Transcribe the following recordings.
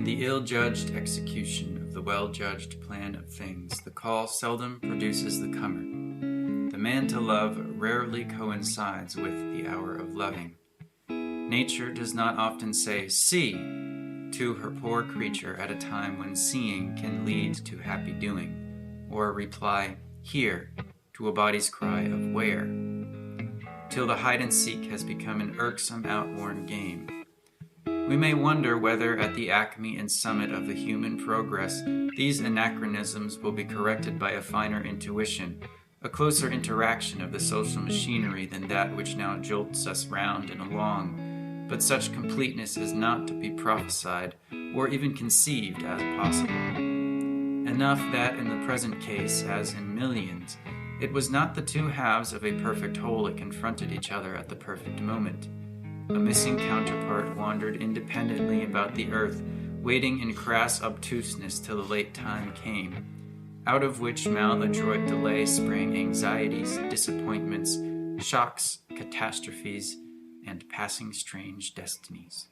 the ill-judged execution of the well-judged plan of things, the call seldom produces the comer. The man to love rarely coincides with the hour of loving. Nature does not often say, "See," to her poor creature at a time when seeing can lead to happy doing, or reply, "Here," to a body's cry of "Where," till the hide-and-seek has become an irksome, outworn game. We may wonder whether at the acme and summit of the human progress, these anachronisms will be corrected by a finer intuition, a closer interaction of the social machinery than that which now jolts us round and along, but such completeness is not to be prophesied or even conceived as possible. Enough that in the present case, as in millions, it was not the two halves of a perfect whole that confronted each other at the perfect moment. A missing counterpart wandered independently about the earth, waiting in crass obtuseness till the late time came, out of which maladroit delay sprang anxieties, disappointments, shocks, catastrophes, and passing strange destinies.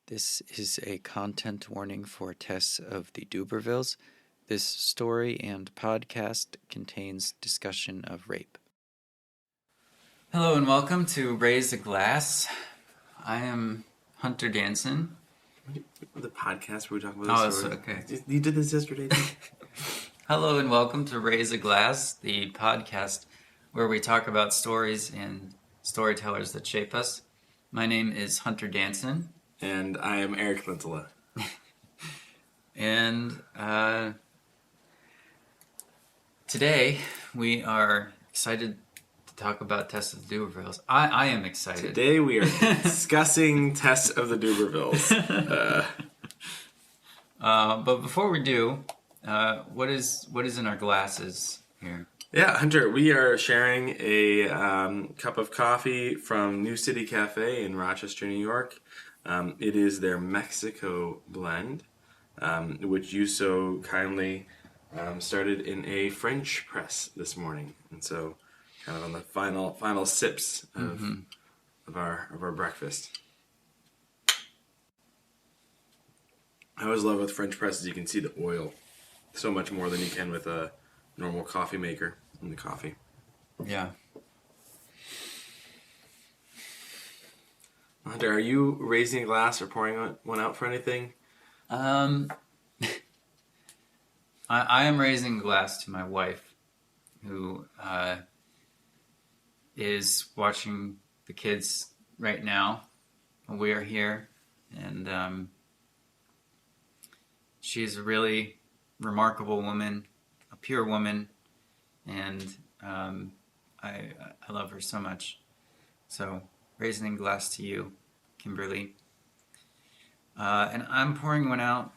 This is a content warning for Tess of the Dubervilles. This story and podcast contains discussion of rape. Hello and welcome to Raise a Glass. I am Hunter Danson. The podcast where we talk about this story. Okay. You did this yesterday, too? Hello and welcome to Raise a Glass, the podcast where we talk about stories and storytellers that shape us. My name is Hunter Danson. And I am Eric Lintola. And today we are excited to talk about Tess of the Dubervilles. I am excited. Today we are discussing Tess of the Dubervilles. But before we do, what is in our glasses here? Yeah, Hunter, we are sharing a cup of coffee from New City Cafe in Rochester, New York. It is their Mexico blend, which you so kindly started in a French press this morning, and so kind of on the final sips of our breakfast. I always love with French presses you can see the oil so much more than you can with a normal coffee maker in the coffee. Yeah. Hunter, are you raising a glass or pouring one out for anything? I am raising a glass to my wife, who is watching the kids right now while we are here, and she is a really remarkable woman, a pure woman, and I love her so much. So, raising a glass to you, Kimberly. And I'm pouring one out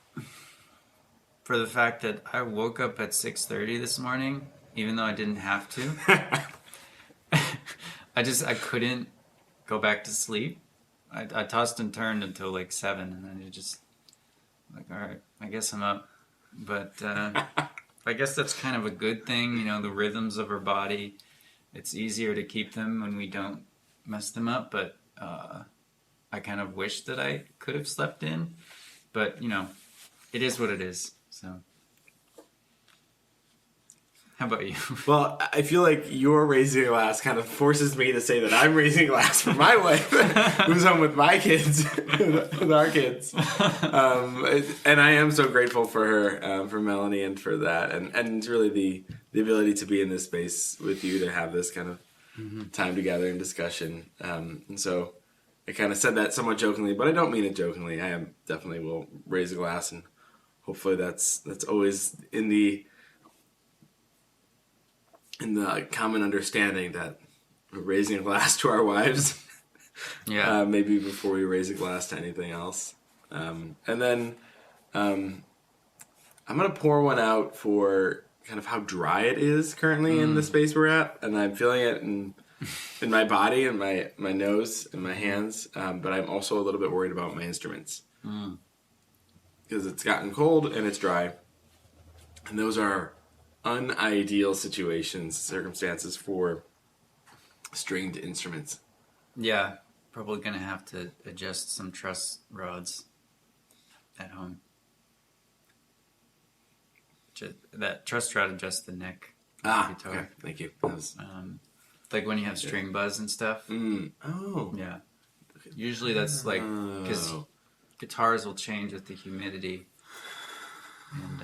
for the fact that I woke up at 6:30 this morning, even though I didn't have to. I couldn't go back to sleep. I tossed and turned until like 7, and then I just like, all right, I guess I'm up. But I guess that's kind of a good thing, the rhythms of our body. It's easier to keep them when we don't mess them up, but I kind of wish that I could have slept in, but it is what it is. So how about you? Well, I feel like your raising a glass kind of forces me to say that I'm raising a glass for my wife, who's home with my kids, with our kids. And I am so grateful for her, for Melanie, and for that, and really the ability to be in this space with you to have this kind of time together and discussion. And so I kind of said that somewhat jokingly, but I don't mean it jokingly. I am definitely will raise a glass, and hopefully that's always in the common understanding that we're raising a glass to our wives. Yeah. Maybe before we raise a glass to anything else. And then I'm going to pour one out for kind of how dry it is currently in the space we're at. And I'm feeling it in my body and my nose and my hands. But I'm also a little bit worried about my instruments. Because it's gotten cold and it's dry. And those are unideal circumstances for stringed instruments. Yeah. Probably going to have to adjust some truss rods at home. That truss rod adjusts the neck of the guitar. Okay. Thank you. That was... like when you have string buzz and stuff. Oh. Yeah. Usually that's like, because guitars will change with the humidity. And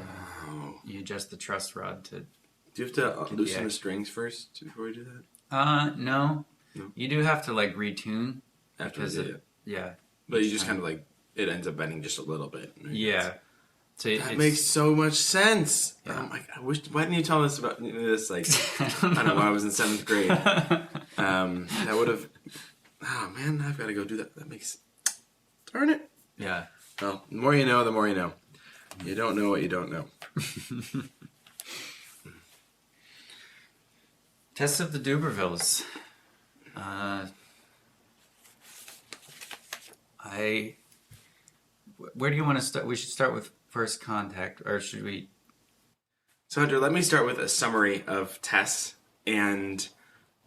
you adjust the truss rod to... Do you have to loosen the strings first before you do that? No. You do have to like retune. Afterwards, yeah. But you just kind of like, it ends up bending just a little bit. Right? Yeah. So that makes so much sense. Yeah. I wish, why didn't you tell us about this, like, I don't know, when I was in 7th grade. That would have, oh man, I've got to go do that. That makes, darn it. Yeah. Well, the more you know, the more you know. You don't know what you don't know. Tess of the Dubervilles. Where do you want to start? We should start with first contact, or should we? So, Hunter, let me start with a summary of Tess. And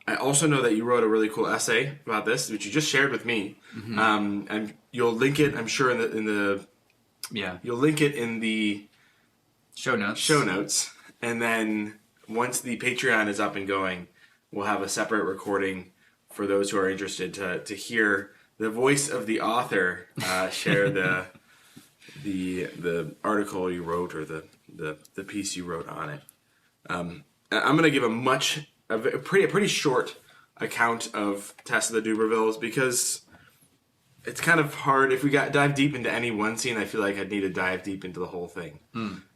I also know that you wrote a really cool essay about this, which you just shared with me. And you'll link it, I'm sure, in the you'll link it in the show notes. And then once the Patreon is up and going, we'll have a separate recording for those who are interested to hear the voice of the author share the article you wrote or the piece you wrote on it. I'm going to give a pretty short account of Tess of the Dubervilles because it's kind of hard. If we dive deep into any one scene, I feel like I'd need to dive deep into the whole thing.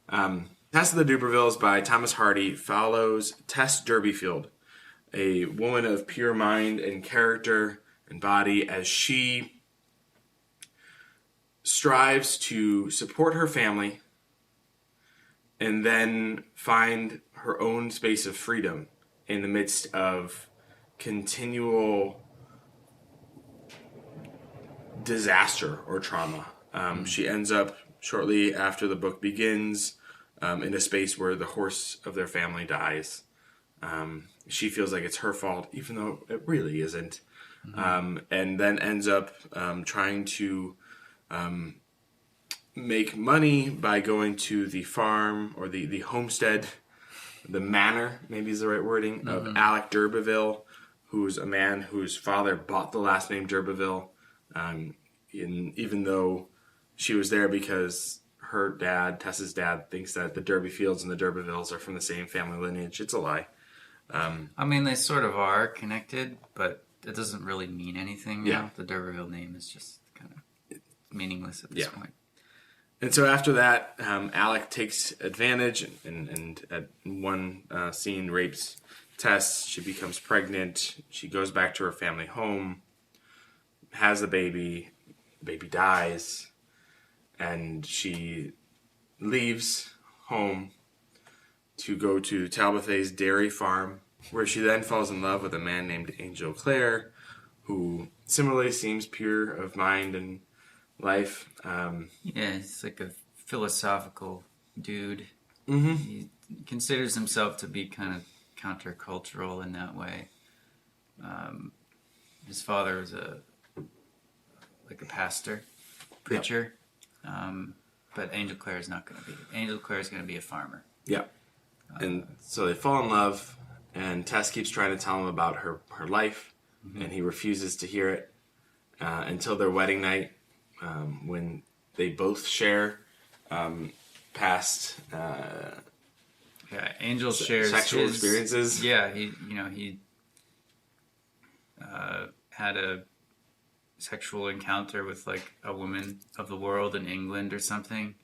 Tess of the Dubervilles by Thomas Hardy follows Tess Durbeyfield, a woman of pure mind and character and body, as she strives to support her family and then find her own space of freedom in the midst of continual disaster or trauma. She ends up, shortly after the book begins, in a space where the horse of their family dies. She feels like it's her fault, even though it really isn't. And then ends up trying to make money by going to the farm or the homestead, the manor, maybe is the right wording, of Alec d'Urberville, who's a man whose father bought the last name d'Urberville, even though she was there because her dad, Tess's dad, thinks that the Durbeyfields and the d'Urbervilles are from the same family lineage. It's a lie. I mean, they sort of are connected, but it doesn't really mean anything now. Yeah. The Duberville name is just kind of meaningless at this point. And so after that, Alec takes advantage and at one scene rapes Tess. She becomes pregnant. She goes back to her family home, has a baby. The baby dies. And she leaves home to go to Talbothay's dairy farm, where she then falls in love with a man named Angel Clare, who similarly seems pure of mind and life. Yeah, he's like a philosophical dude. Mm-hmm. He considers himself to be kind of countercultural in that way. His father was a pastor, preacher, but Angel Clare is not going to be. Angel Clare is going to be a farmer. Yeah. And so they fall in love, and Tess keeps trying to tell him about her life, and he refuses to hear it until their wedding night, when they both share past Angel shares sexual his experiences. Yeah, he had a sexual encounter with like a woman of the world in England or something,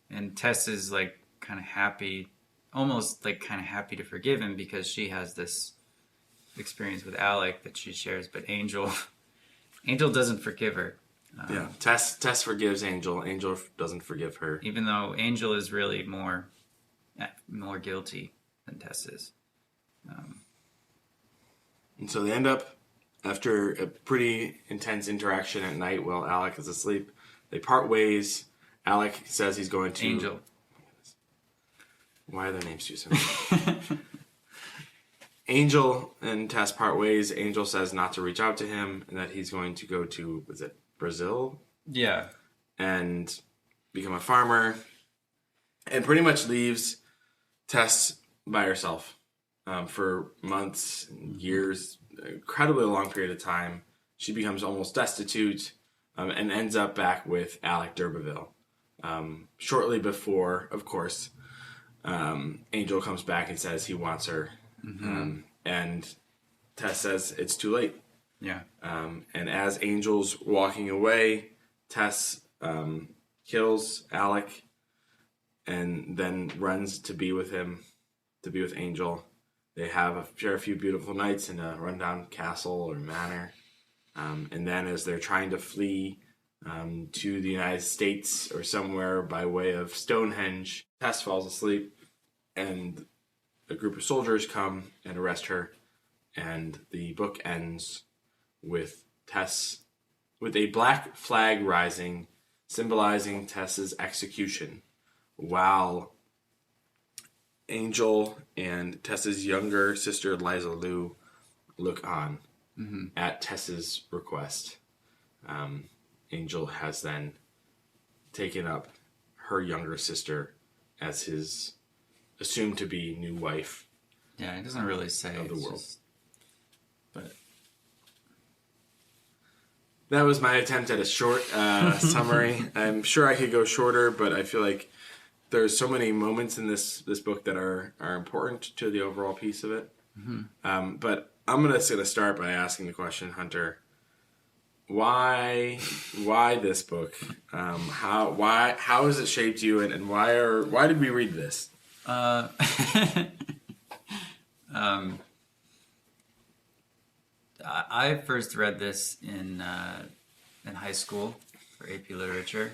and Tess is like kind of happy, almost like kind of happy to forgive him because she has this experience with Alec that she shares, but Angel doesn't forgive her. Yeah, Tess forgives Angel. Angel doesn't forgive her, Even though Angel is really more guilty than Tess is. And so they end up, after a pretty intense interaction at night while Alec is asleep, they part ways. Alec says he's going to... Angel. Why are their names too similar? Angel and Tess part ways. Angel says not to reach out to him and that he's going to go to, was it Brazil? Yeah. And become a farmer. And pretty much leaves Tess by herself for months, years, incredibly long period of time. She becomes almost destitute and ends up back with Alec d'Urberville. Shortly before, of course, Angel comes back and says he wants her. And Tess says it's too late. Yeah. And as Angel's walking away, Tess kills Alec and then runs to be with him, to be with Angel. They share a few beautiful nights in a rundown castle or manor. And then as they're trying to flee to the United States or somewhere by way of Stonehenge, Tess falls asleep and a group of soldiers come and arrest her. And the book ends with Tess, with a black flag rising, symbolizing Tess's execution, while Angel and Tess's younger sister, Liza Lou, look on at Tess's request. Angel has then taken up her younger sister as his assumed to be new wife. Yeah, he doesn't really say. Of the world. But that was my attempt at a short summary. I'm sure I could go shorter, but I feel like there's so many moments in this book that are important to the overall piece of it. But I'm gonna start by asking the question, Hunter. Why this book? How has it shaped you, and why did we read this? I first read this in high school for AP Literature.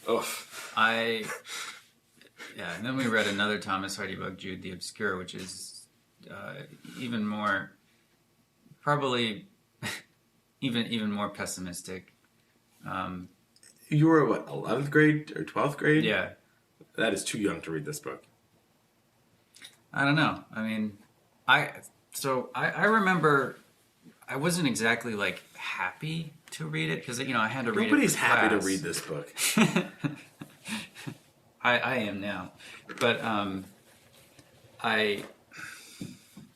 Oh, and then we read another Thomas Hardy book, Jude the Obscure, which is even more, probably even more pessimistic. You were what, 11th grade or 12th grade? Yeah. That is too young to read this book. I don't know. I mean, I remember I wasn't exactly like happy to read it because I had to read it. Nobody's happy to class. read this book. I am now, but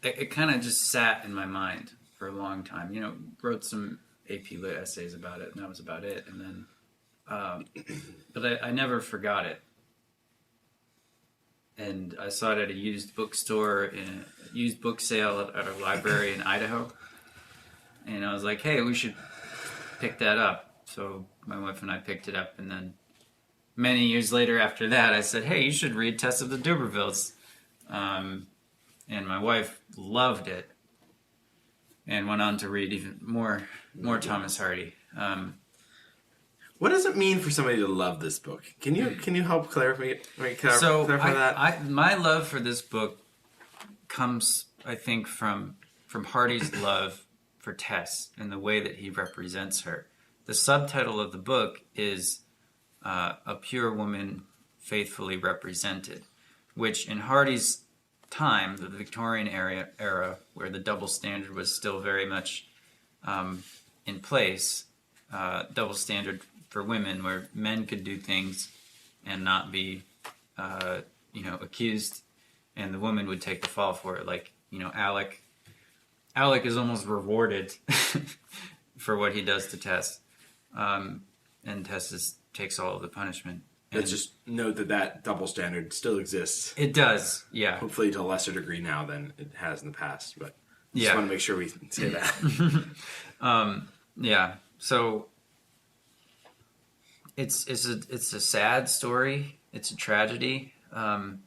it kind of just sat in my mind for a long time. Wrote some AP Lit essays about it, and that was about it. And then, but I never forgot it. And I saw it at a used book sale at a library in Idaho. And I was like, hey, we should pick that up. So my wife and I picked it up. And then many years later after that, I said, hey, you should read Tess of the D'Urbervilles. And my wife loved it and went on to read even more Thomas Hardy. What does it mean for somebody to love this book? Can you help clarify that? My love for this book comes, I think, from Hardy's love for Tess and the way that he represents her. The subtitle of the book is A Pure Woman Faithfully Represented, which in Hardy's time, the Victorian era where the double standard was still very much in place, double standard for women, where men could do things and not be, accused, and the woman would take the fall for it. Like, Alec is almost rewarded for what he does to Tess, and Tess takes all of the punishment. Let's just note that double standard still exists. It does, yeah. Hopefully to a lesser degree now than it has in the past, but I just want to make sure we say that. Yeah. So it's a sad story. It's a tragedy, and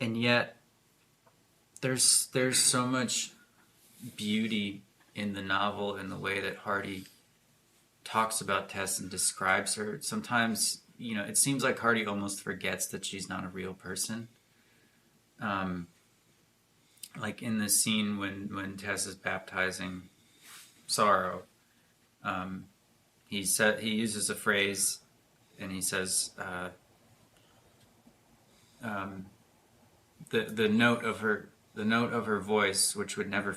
yet there's so much beauty in the novel in the way that Hardy talks about Tess and describes her. Sometimes, it seems like Hardy almost forgets that she's not a real person. Like in the scene when Tess is baptizing Sorrow, he uses a phrase, and he says, the note of her voice, which would never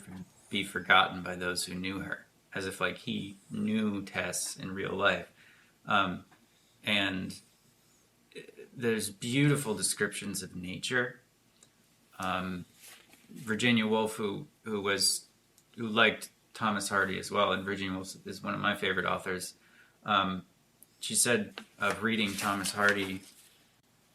be forgotten by those who knew her, as if like he knew Tess in real life. And there's beautiful descriptions of nature. Virginia Woolf, who liked Thomas Hardy as well, and Virginia Woolf is one of my favorite authors. She said of reading Thomas Hardy,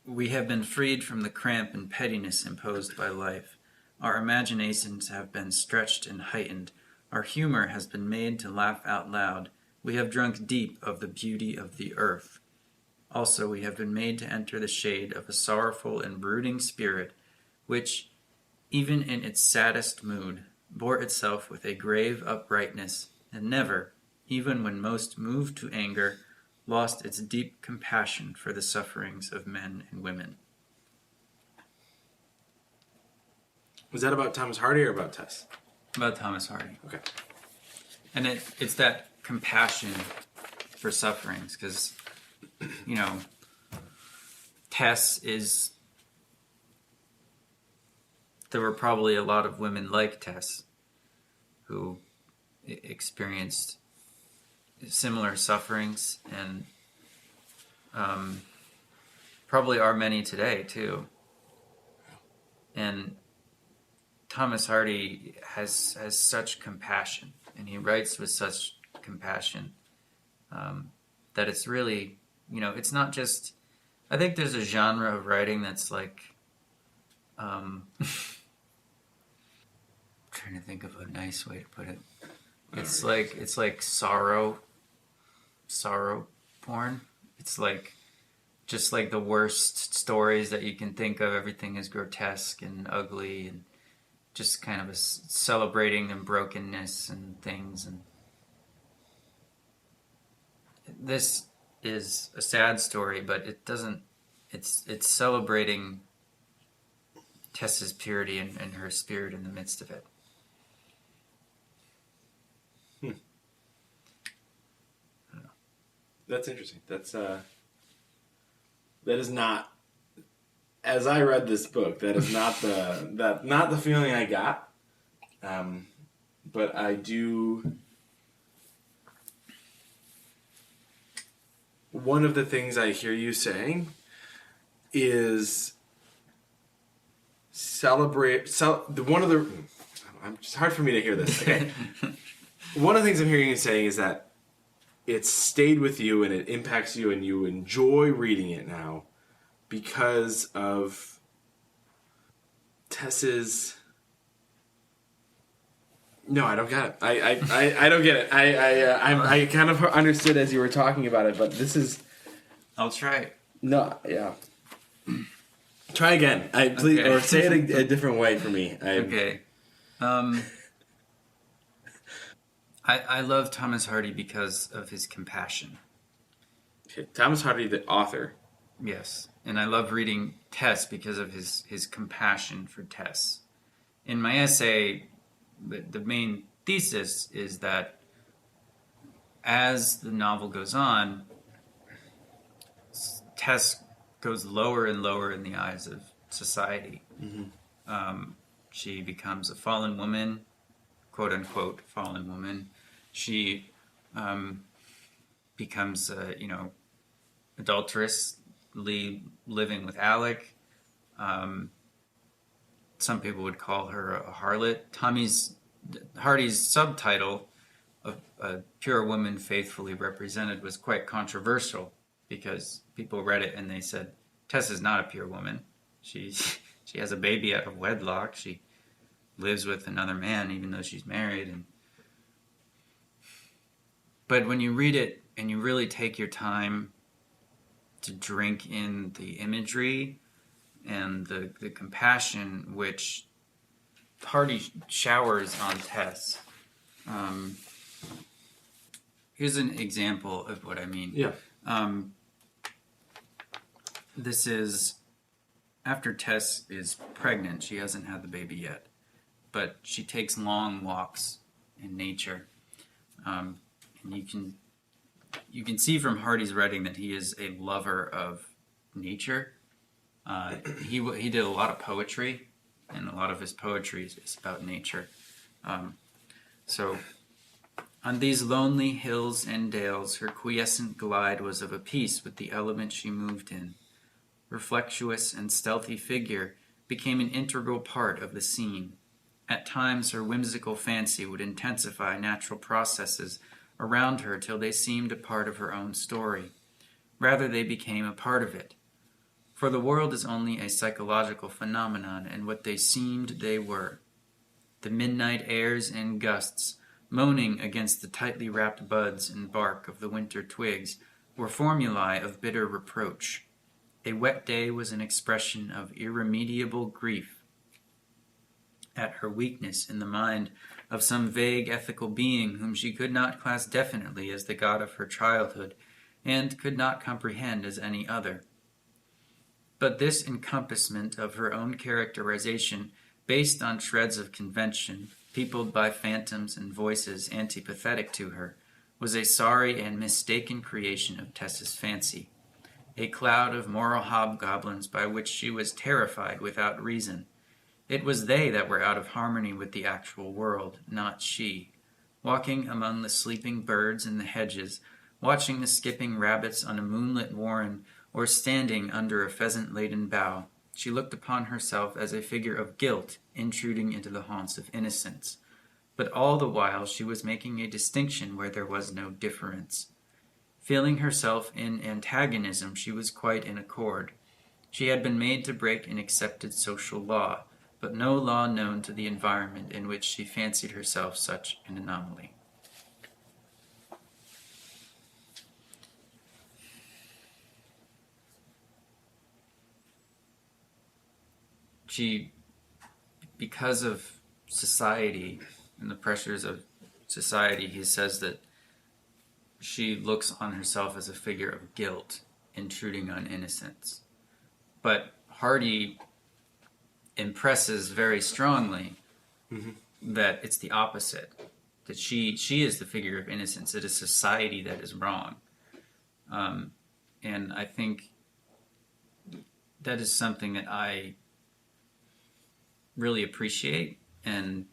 "We have been freed from the cramp and pettiness imposed by life. Our imaginations have been stretched and heightened. Our humor has been made to laugh out loud. We have drunk deep of the beauty of the earth. Also, we have been made to enter the shade of a sorrowful and brooding spirit, which, even in its saddest mood, bore itself with a grave uprightness, and never, even when most moved to anger, lost its deep compassion for the sufferings of men and women." Was that about Thomas Hardy or about Tess? About Thomas Hardy. Okay. And it's that compassion for sufferings, because, Tess is... There were probably a lot of women like Tess who experienced similar sufferings, and probably are many today too. And Thomas Hardy has such compassion, and he writes with such compassion, that it's really, it's not just... I think there's a genre of writing that's like... trying to think of a nice way to put it. It's like sorrow porn. It's like just like the worst stories that you can think of. Everything is grotesque and ugly, and just kind of celebrating and brokenness and things. And this is a sad story, but it doesn't. It's celebrating Tess's purity and her spirit in the midst of it. That's interesting. That is not, as I read this book, that is not the feeling I got. But I do. One of the things I hear you saying is it's hard for me to hear this. Okay. One of the things I'm hearing you saying is that it's stayed with you and it impacts you and you enjoy reading it now because of Tess's... No, I don't get it. I don't get it. I kind of understood as you were talking about it, but this is... I'll try. No, yeah. Try again. Please, okay. Or say it a different way for me. Okay. I love Thomas Hardy because of his compassion. Okay. Thomas Hardy, the author. Yes. And I love reading Tess because of his compassion for Tess. In my essay, the main thesis is that as the novel goes on, Tess goes lower and lower in the eyes of society. Mm-hmm. She becomes a fallen woman, quote unquote fallen woman. She becomes adulterously living with Alec. Some people would call her a harlot. Hardy's subtitle of "A Pure Woman Faithfully Represented" was quite controversial because people read it and they said, Tess is not a pure woman. She has a baby out of wedlock. She lives with another man even though she's married. But But when you read it and you really take your time to drink in the imagery and the compassion which Hardy showers on Tess. Here's an example of what I mean. Yeah. This is after Tess is pregnant. She hasn't had the baby yet, but she takes long walks in nature. And you can see from Hardy's writing that he is a lover of nature. He did a lot of poetry, and a lot of his poetry is about nature. So, on these lonely hills and dales, her quiescent glide was of a piece with the element she moved in. Her flexuous and stealthy figure became an integral part of the scene. At times, her whimsical fancy would intensify natural processes around her till they seemed a part of her own story. Rather, they became a part of it. For the world is only a psychological phenomenon, and what they seemed they were. The midnight airs and gusts, moaning against the tightly wrapped buds and bark of the winter twigs, were formulae of bitter reproach. A wet day was an expression of irremediable grief at her weakness in the mind of some vague ethical being whom she could not class definitely as the god of her childhood, and could not comprehend as any other. But this encompassment of her own characterization, based on shreds of convention, peopled by phantoms and voices antipathetic to her, was a sorry and mistaken creation of Tess's fancy, a cloud of moral hobgoblins by which she was terrified without reason. It was they that were out of harmony with the actual world, not she. Walking among the sleeping birds in the hedges, watching the skipping rabbits on a moonlit warren, or standing under a pheasant-laden bough, she looked upon herself as a figure of guilt intruding into the haunts of innocence. But all the while she was making a distinction where there was no difference. Feeling herself in antagonism, she was quite in accord. She had been made to break an accepted social law, but no law known to the environment in which she fancied herself such an anomaly. She, because of society and the pressures of society, he says that she looks on herself as a figure of guilt intruding on innocence. But Hardy impresses very strongly that it's the opposite, that she is the figure of innocence. It is society that is wrong. And I think that is something that I really appreciate. And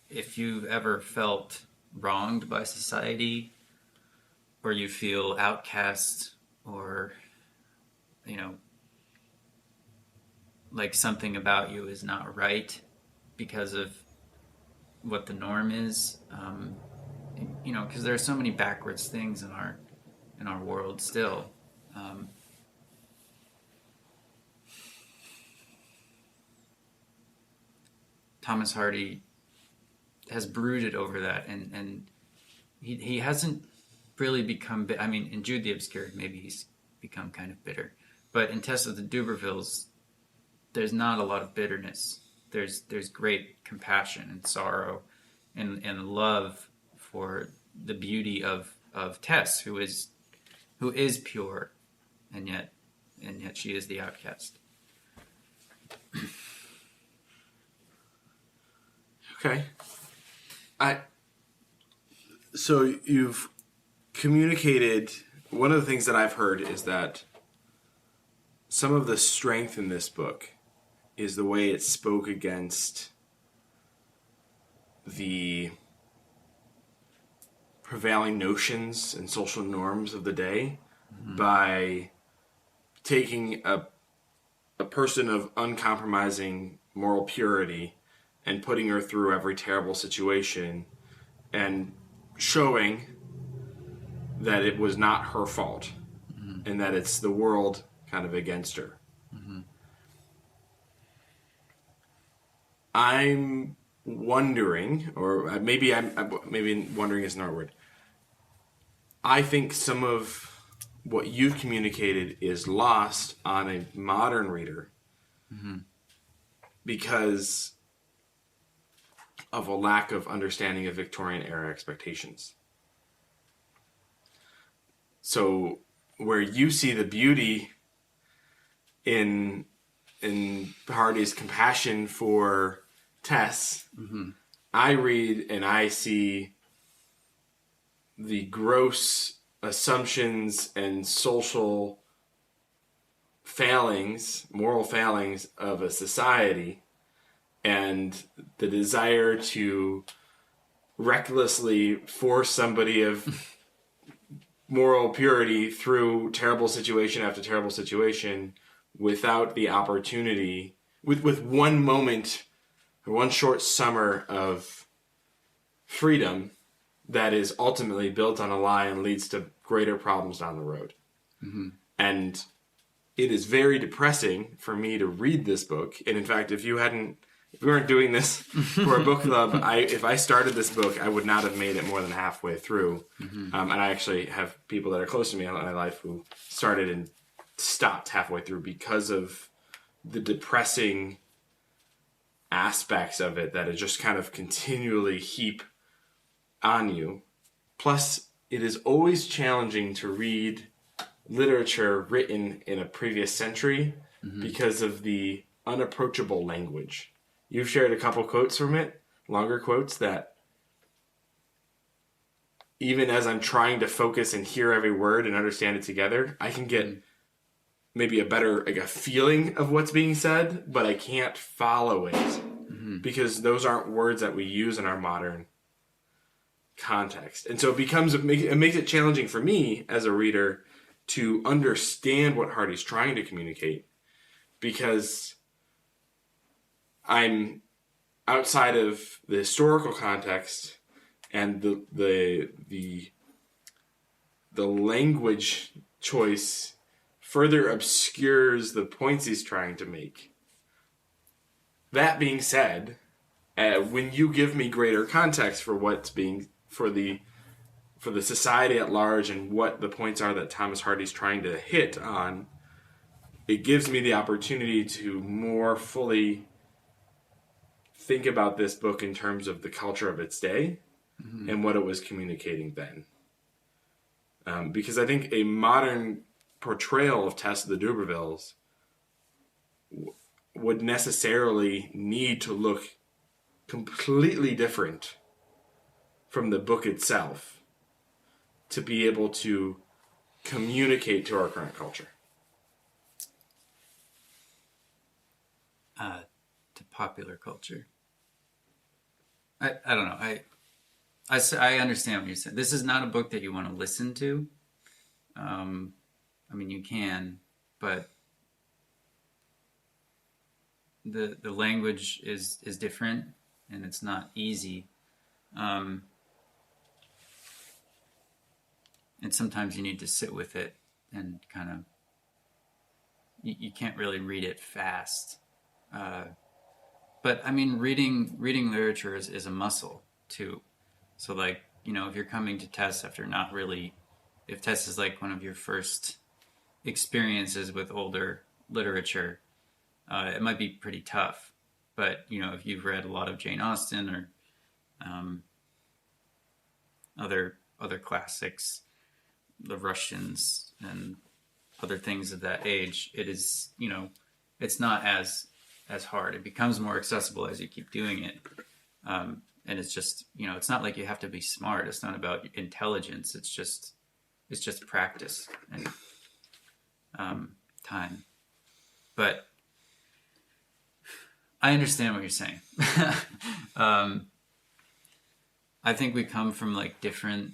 if you've ever felt wronged by society, or you feel outcast, or like something about you is not right because of what the norm is, because there are so many backwards things in our world still. Thomas Hardy has brooded over that, and he hasn't really become. I mean, in Jude the Obscure, maybe he's become kind of bitter, but in Tess of the Dubervilles, there's not a lot of bitterness. There's great compassion and sorrow, and love for the beauty of Tess, who is pure, and yet she is the outcast. Okay. So you've communicated, one of the things that I've heard is that some of the strength in this book is the way it spoke against the prevailing notions and social norms of the day by taking a person of uncompromising moral purity and putting her through every terrible situation and showing that it was not her fault and that it's the world kind of against her. I'm wondering, or maybe maybe wondering isn't our word. I think some of what you've communicated is lost on a modern reader because of a lack of understanding of Victorian era expectations. So where you see the beauty in Hardy's compassion for Tess, I read and I see the gross assumptions and social failings, moral failings of a society, and the desire to recklessly force somebody of moral purity through terrible situation after terrible situation without the opportunity, with one moment, one short summer of freedom that is ultimately built on a lie and leads to greater problems down the road. And it is very depressing for me to read this book. And in fact, if we weren't doing this for a book club, if I started this book, I would not have made it more than halfway through. And I actually have people that are close to me in my life who started and stopped halfway through because of the depressing aspects of it that it just kind of continually heap on you. Plus, it is always challenging to read literature written in a previous century because of the unapproachable language. You've shared a couple quotes from it, longer quotes, that even as I'm trying to focus and hear every word and understand it together, I can get maybe a better a feeling of what's being said, but I can't follow it because those aren't words that we use in our modern context. And so it makes it challenging for me as a reader to understand what Hardy's trying to communicate, because I'm outside of the historical context, and the language choice further obscures the points he's trying to make. That being said, when you give me greater context for what's being for the society at large and what the points are that Thomas Hardy's trying to hit on, it gives me the opportunity to more fully think about this book in terms of the culture of its day and what it was communicating then. Because I think a modern portrayal of Tess of the D'Urbervilles would necessarily need to look completely different from the book itself to be able to communicate to our current culture. To popular culture. I don't know. I understand what you're saying. This is not a book that you want to listen to. I mean, you can, but the language is different, and it's not easy. And sometimes you need to sit with it and kind of, you can't really read it fast. But I mean, reading literature is a muscle too. So like, if you're coming to Tess if Tess is like one of your first experiences with older literature, it might be pretty tough. But, if you've read a lot of Jane Austen or other classics, the Russians and other things of that age, it is, it's not as hard. It becomes more accessible as you keep doing it. And it's just, it's not like you have to be smart. It's not about intelligence. It's just practice and time. But I understand what you're saying. I think we come from like different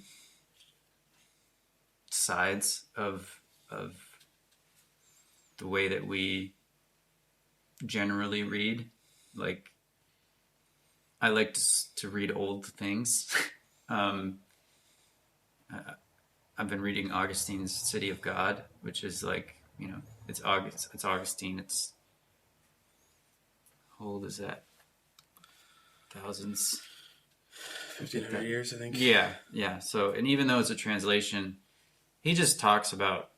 sides of the way that we generally read. Like, I like to read old things. I've been reading Augustine's City of God, which is like, it's Augustine. How old is that? thousands. 1,500 years, I think. Yeah. So, and even though it's a translation, he just talks about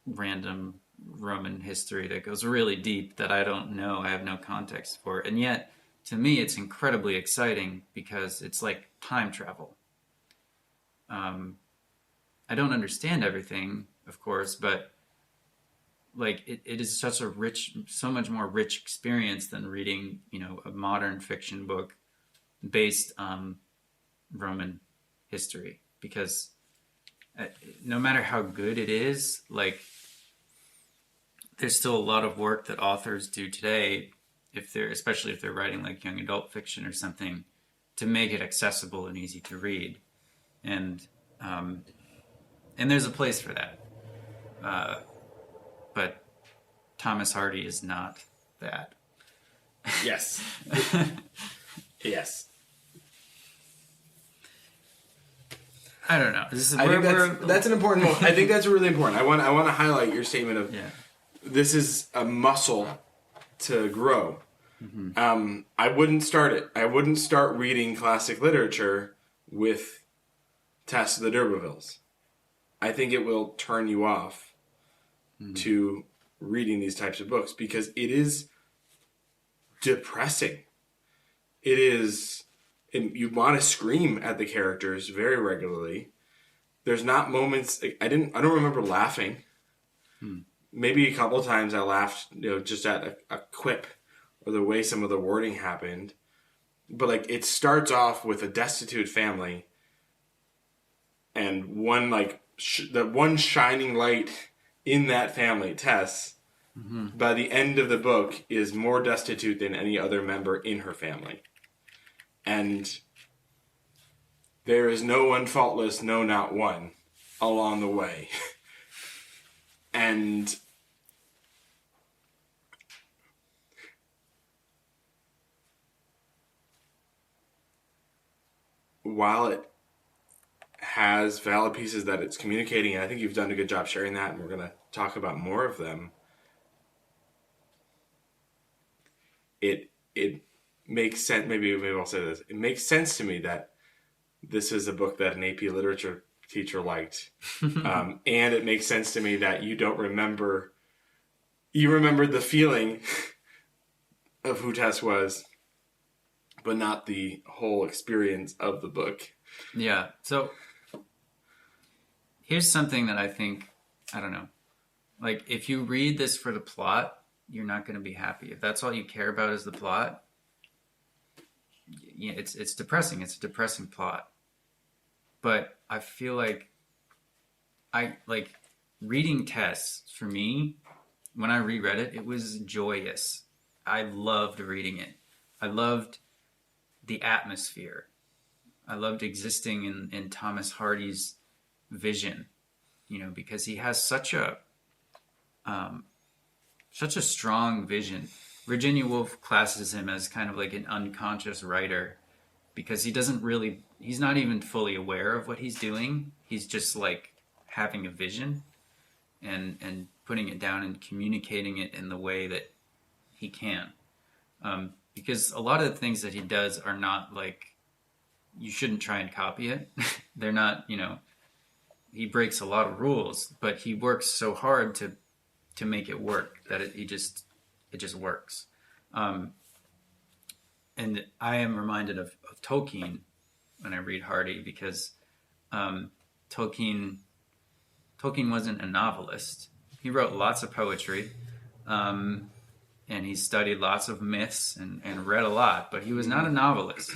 random Roman history that goes really deep that I don't know. I have no context for. And yet, to me, it's incredibly exciting because it's like time travel. I don't understand everything, of course, but like it is such a rich, so much more rich experience than reading, a modern fiction book based on Roman history. Because no matter how good it is, like there's still a lot of work that authors do today, especially if they're writing like young adult fiction or something, to make it accessible and easy to read. And there's a place for that. But Thomas Hardy is not that. Yes. Yes. I don't know. I think that's an important moment. I think that's really important. I want to highlight your statement of this is a muscle to grow. Mm-hmm. I wouldn't start it. I wouldn't start reading classic literature with Tess of the D'Urbervilles. I think it will turn you off to reading these types of books because it is depressing. It is, and you want to scream at the characters very regularly. There's not moments. I don't remember laughing. Maybe a couple of times I laughed, just at a quip or the way some of the wording happened. But like it starts off with a destitute family, and one the one shining light in that family, Tess, by the end of the book is more destitute than any other member in her family. And there is no one faultless, no, not one, along the way. And while it has valid pieces that it's communicating, and I think you've done a good job sharing that, and we're going to talk about more of them, it makes sense. Maybe I'll say this. It makes sense to me that this is a book that an AP literature teacher liked. And it makes sense to me that you don't remember. You remembered the feeling of who Tess was, but not the whole experience of the book. Yeah. So here's something that I think, I don't know. Like, if you read this for the plot, you're not going to be happy. If that's all you care about is the plot, it's depressing. It's a depressing plot. But I feel like reading Tess, for me, when I reread it, it was joyous. I loved reading it. I loved the atmosphere. I loved existing in Thomas Hardy's vision, because he has such a strong vision. Virginia Woolf classes him as kind of like an unconscious writer because he's not even fully aware of what he's doing. He's just like having a vision and putting it down and communicating it in the way that he can. Because a lot of the things that he does are not like, you shouldn't try and copy it. They're not, he breaks a lot of rules, but he works so hard to make it work that it just works. And I am reminded of Tolkien when I read Hardy because Tolkien wasn't a novelist. He wrote lots of poetry, and he studied lots of myths and read a lot, but he was not a novelist.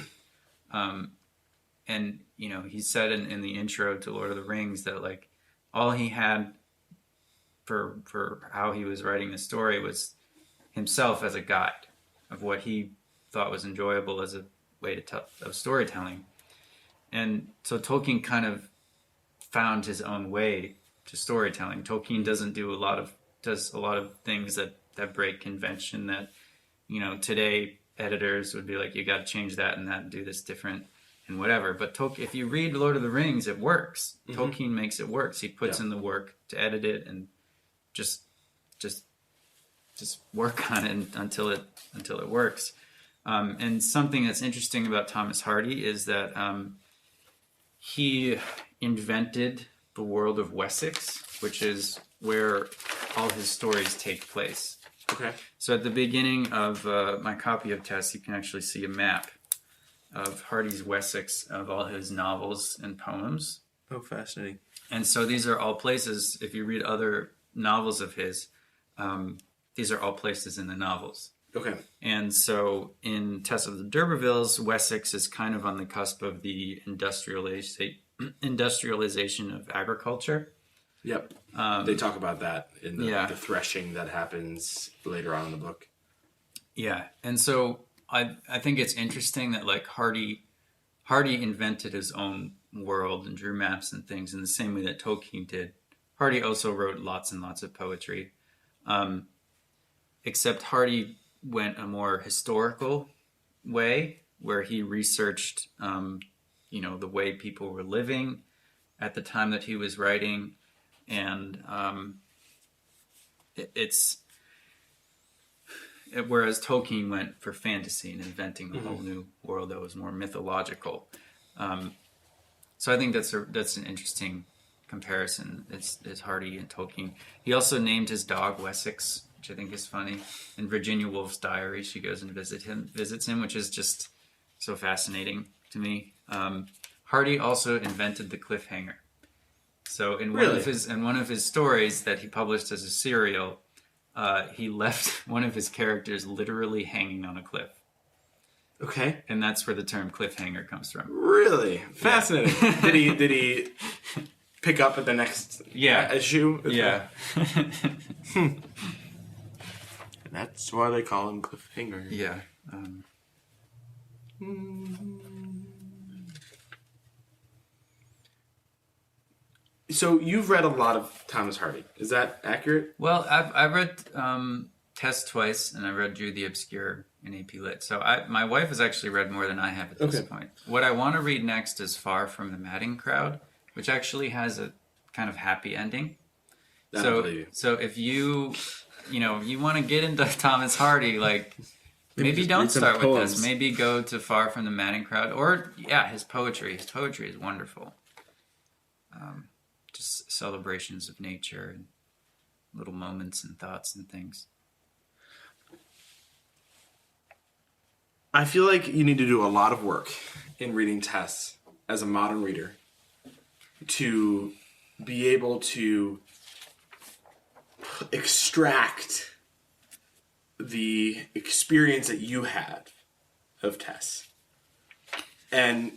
And he said in the intro to Lord of the Rings that like all he had for how he was writing the story was himself as a guide of what he thought was enjoyable as a way of storytelling. And so Tolkien kind of found his own way to storytelling. Tolkien does a lot of things that break convention that, today editors would be like, you got to change that and that and do this different and whatever. But if you read Lord of the Rings, it works. Mm-hmm. Tolkien makes it work. He puts in the work to edit it and just work on it until it works. And something that's interesting about Thomas Hardy is that he invented the world of Wessex, which is where all his stories take place. Okay. So at the beginning of my copy of Tess, you can actually see a map of Hardy's Wessex, of all his novels and poems. Oh, fascinating. And so these are all places, if you read other novels of his, these are all places in the novels. Okay. And so in Tess of the D'Urbervilles, Wessex is kind of on the cusp of the industrialization of agriculture. Yep. They talk about that in the threshing that happens later on in the book. Yeah. And so I think it's interesting that like Hardy invented his own world and drew maps and things in the same way that Tolkien did. Hardy also wrote lots and lots of poetry. Except Hardy went a more historical way where he researched, the way people were living at the time that he was writing. And whereas Tolkien went for fantasy and inventing a whole new world that was more mythological. So I think that's an interesting comparison. It's Hardy and Tolkien. He also named his dog Wessex, which I think is funny. In Virginia Woolf's diary, she goes and visits him, which is just so fascinating to me. Hardy also invented the cliffhanger. So in one of his stories that he published as a serial, he left one of his characters literally hanging on a cliff. Okay. And that's where the term cliffhanger comes from. Really? Fascinating. Yeah. Did he pick up at the next issue? Yeah. That's why they call him Cliffhanger. Yeah. So you've read a lot of Thomas Hardy. Is that accurate? Well, I've read Tess twice, and I read Jude the Obscure in AP Lit. So my wife has actually read more than I have at this point. What I want to read next is Far from the Madding Crowd, which actually has a kind of happy ending. So if you want to get into Thomas Hardy, like maybe don't start with this. Maybe go to Far from the Madding Crowd, or his poetry. His poetry is wonderful. Just celebrations of nature and little moments and thoughts and things. I feel like you need to do a lot of work in reading Tess as a modern reader to be able to extract the experience that you had of Tess. And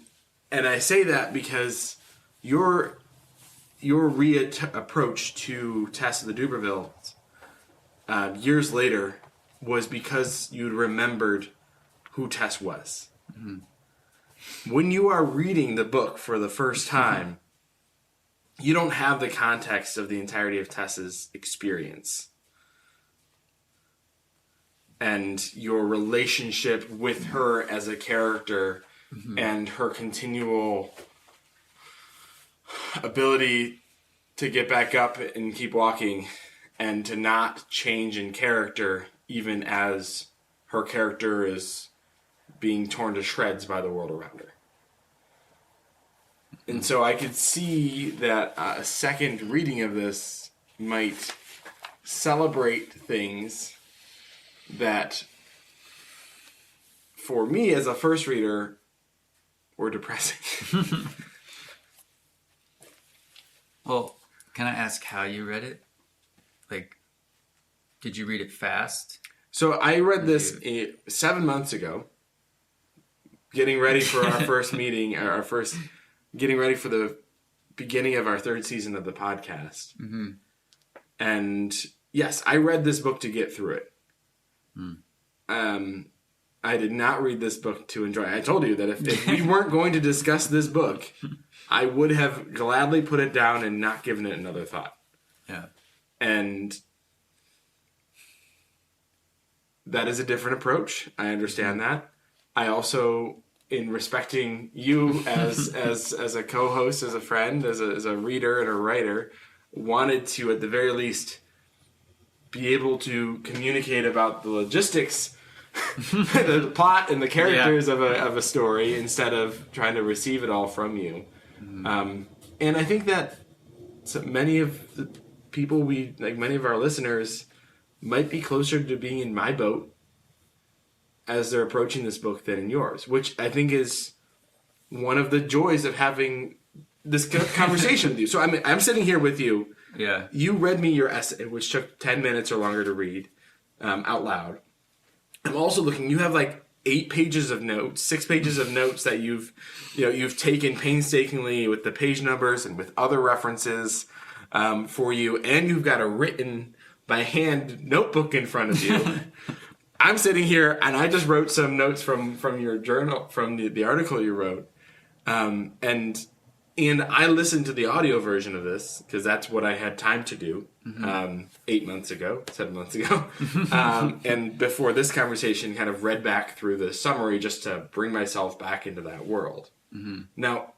I say that because your approach to Tess of the D'Urbervilles years later was because you remembered who Tess was. Mm-hmm. When you are reading the book for the first time, you don't have the context of the entirety of Tess's experience. And your relationship with her as a character and her continual ability to get back up and keep walking and to not change in character even as her character is being torn to shreds by the world around her. And so I could see that a second reading of this might celebrate things that, for me as a first reader, were depressing. Well, can I ask how you read it? Like, did you read it fast? So I read this 7 months ago, getting ready for our first meeting, getting ready for the beginning of our third season of the podcast. Mm-hmm. And yes, I read this book to get through it. I did not read this book to enjoy it. I told you that if we weren't going to discuss this book, I would have gladly put it down and not given it another thought. Yeah. And that is a different approach. I understand that. I also, in respecting you as a co-host, as a friend, as a reader and a writer, wanted to, at the very least, be able to communicate about the logistics the plot and the characters of a story instead of trying to receive it all from you. And I think that many of the people many of our listeners might be closer to being in my boat as they're approaching this book than in yours, which I think is one of the joys of having this conversation with you. So I'm sitting here with you. Yeah. You read me your essay, which took 10 minutes or longer to read out loud. I'm also looking. You have like 8 pages of notes, 6 pages of notes that you've taken painstakingly with the page numbers and with other references for you, and you've got a written by hand notebook in front of you. I'm sitting here and I just wrote some notes from your journal, from the article you wrote, and I listened to the audio version of this because that's what I had time to do 7 months ago. And before this conversation, kind of read back through the summary just to bring myself back into that world. Now,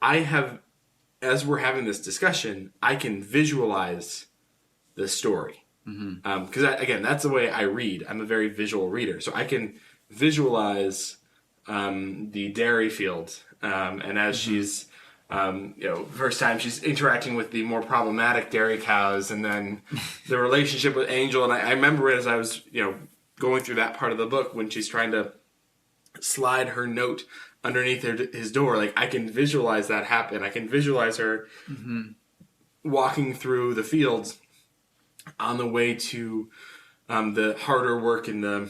as we're having this discussion, I can visualize the story. Because, again, that's the way I read. I'm a very visual reader. So I can visualize the dairy field. And as she's, first time she's interacting with the more problematic dairy cows, and then the relationship with Angel. And I remember it as I was, going through that part of the book when she's trying to slide her note underneath his door. Like, I can visualize that happen. I can visualize her walking through the fields on the way to the harder work in the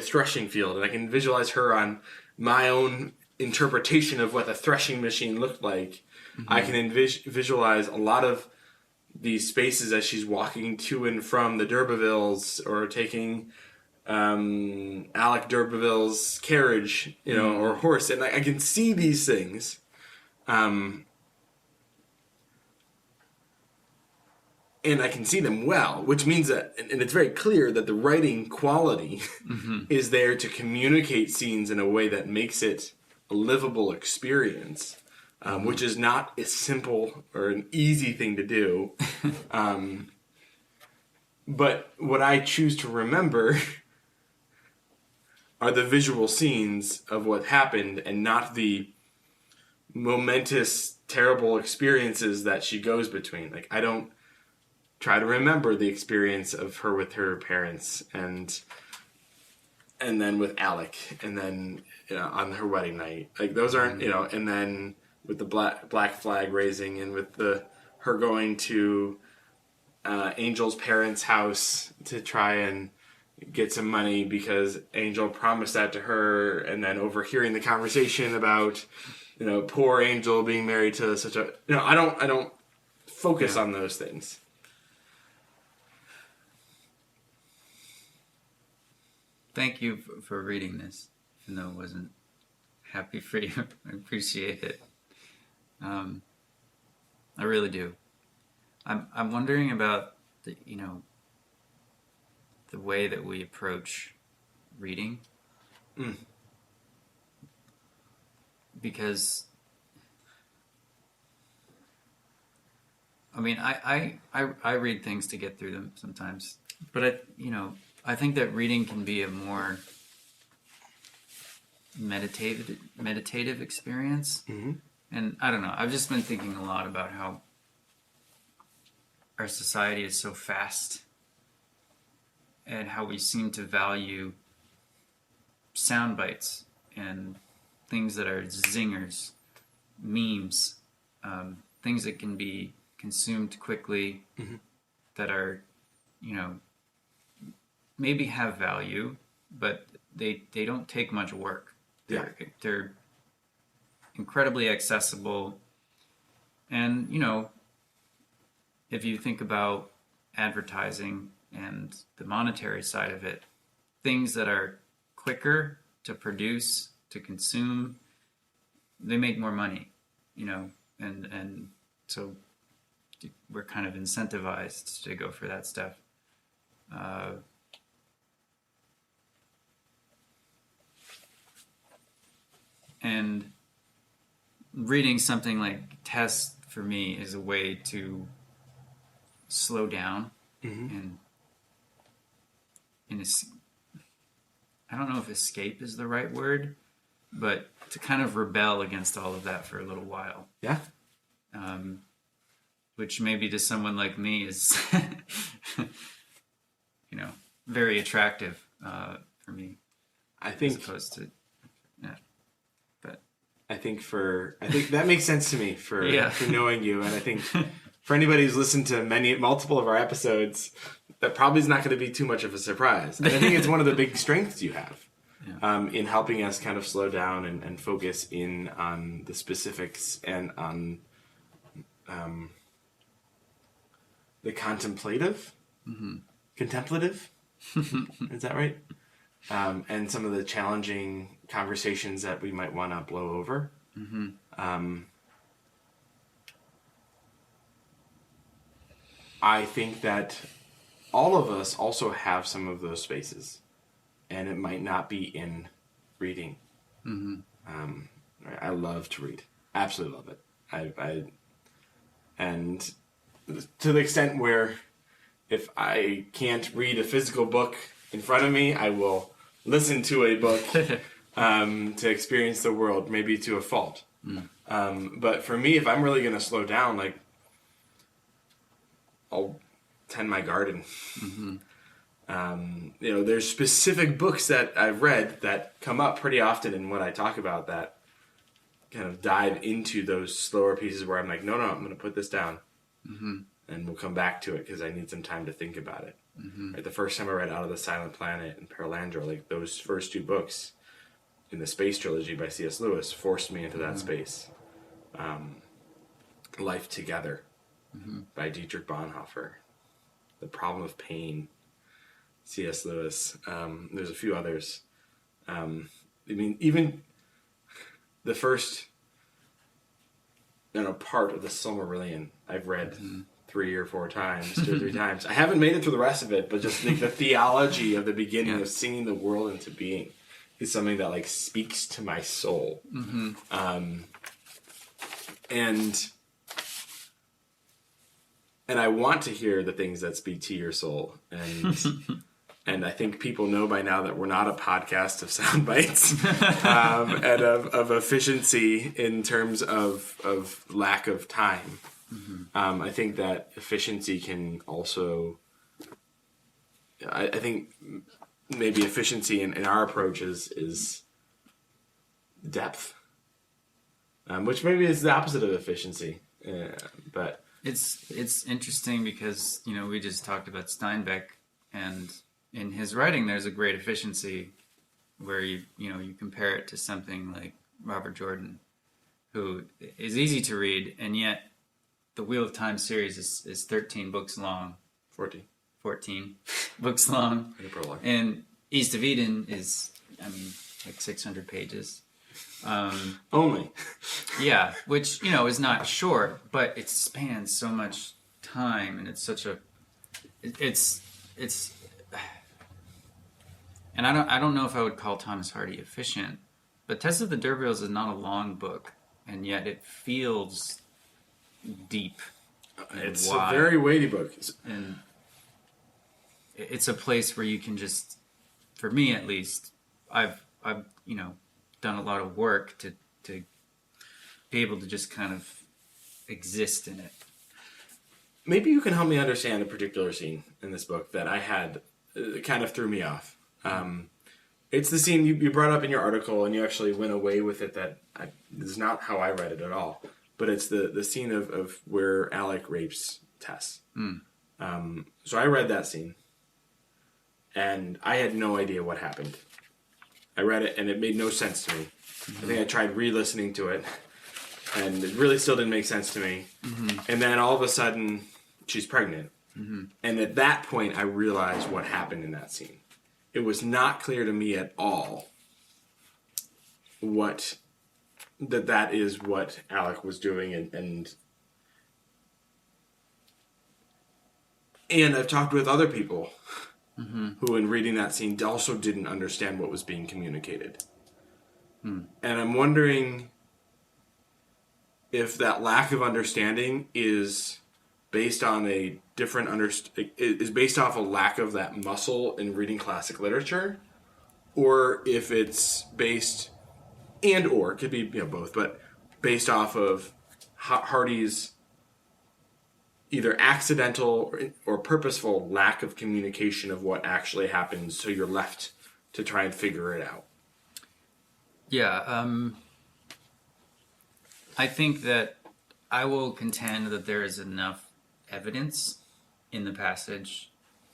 threshing field. And I can visualize her on my own interpretation of what the threshing machine looked like. I can visualize a lot of these spaces as she's walking to and from the D'Urbervilles or taking Alec D'Urberville's carriage, or horse. And I can see these things. And I can see them well, which means that, and it's very clear that the writing quality is there to communicate scenes in a way that makes it a livable experience, which is not a simple or an easy thing to do. But what I choose to remember are the visual scenes of what happened and not the momentous, terrible experiences that she goes between. Like, I don't try to remember the experience of her with her parents and then with Alec, and then on her wedding night. Like, those aren't, and then with the black flag raising, and with her going to Angel's parents' house to try and get some money because Angel promised that to her, and then overhearing the conversation about poor Angel being married to such a I don't focus on those things. Thank you for reading this, even though I wasn't happy for you. I appreciate it. I really do. I'm wondering about the way that we approach reading, because I mean I read things to get through them sometimes, but I think that reading can be a more meditative experience. And I don't know, I've just been thinking a lot about how our society is so fast and how we seem to value sound bites and things that are zingers, memes, things that can be consumed quickly, that are, maybe have value, but they don't take much work. They're incredibly accessible. And, if you think about advertising and the monetary side of it, things that are quicker to produce, to consume, they make more money, and so we're kind of incentivized to go for that stuff. And reading something like Tess, for me, is a way to slow down and I don't know if escape is the right word, but to kind of rebel against all of that for a little while. Yeah. Which maybe to someone like me is, very attractive for me. I think, as opposed to, yeah. But I think that makes sense to me for knowing you. And I think for anybody who's listened to multiple of our episodes, that probably is not going to be too much of a surprise. And I think it's one of the big strengths you have. Yeah. In helping us kind of slow down and focus in on the specifics and on the contemplative, contemplative, is that right? And some of the challenging conversations that we might want to blow over. I think that all of us also have some of those spaces. And it might not be in reading. I love to read. Absolutely love it. And to the extent where if I can't read a physical book in front of me, I will listen to a book to experience the world, maybe to a fault. But for me, if I'm really going to slow down, like, I'll tend my garden. There's specific books that I've read that come up pretty often in what I talk about that kind of dive into those slower pieces where I'm like, no, I'm going to put this down. And we'll come back to it because I need some time to think about it. Right, the first time I read Out of the Silent Planet and Paralandra, like those first two books in the Space Trilogy by C.S. Lewis forced me into that space. Life Together by Dietrich Bonhoeffer. The Problem of Pain, C.S. Lewis. There's a few others. Even the first part of the Silmarillion I've read 3 or 4 times, 2 or 3 times. I haven't made it through the rest of it, but just the theology of the beginning of singing the world into being is something that like speaks to my soul. And I want to hear the things that speak to your soul. And I think people know by now that we're not a podcast of sound bites and of efficiency in terms of lack of time. I think that efficiency can also... I think maybe efficiency in our approach is depth, which maybe is the opposite of efficiency. But it's interesting because, we just talked about Steinbeck, and in his writing, there's a great efficiency where you compare it to something like Robert Jordan, who is easy to read, and yet the Wheel of Time series is 13 books long. 14 books long. And a prologue. And East of Eden is, like 600 pages. Only. Yeah, which, is not short, but it spans so much time, and it's such a... It's and I don't know if I would call Thomas Hardy efficient, but Tess of the D'Urbervilles is not a long book, and yet it feels deep. It's wide. A very weighty book. And it's a place where you can just, for me at least, I've done a lot of work to be able to just kind of exist in it. Maybe you can help me understand a particular scene in this book that I had kind of threw me off. It's the scene you brought up in your article, and you actually went away with it. This is not how I read it at all, but it's the scene of where Alec rapes Tess. So I read that scene, and I had no idea what happened. I read it, and it made no sense to me. I think I tried re-listening to it, and it really still didn't make sense to me. And then all of a sudden, she's pregnant. And at that point, I realized what happened in that scene. It was not clear to me at all that is what Alec was doing, and I've talked with other people who, in reading that scene, also didn't understand what was being communicated. And I'm wondering if that lack of understanding is based on a different is based off a lack of that muscle in reading classic literature, or if it's based or it could be both, but based off of Hardy's either accidental or purposeful lack of communication of what actually happens, so you're left to try and figure it out. Yeah, I think that I will contend that there is enough evidence in the passage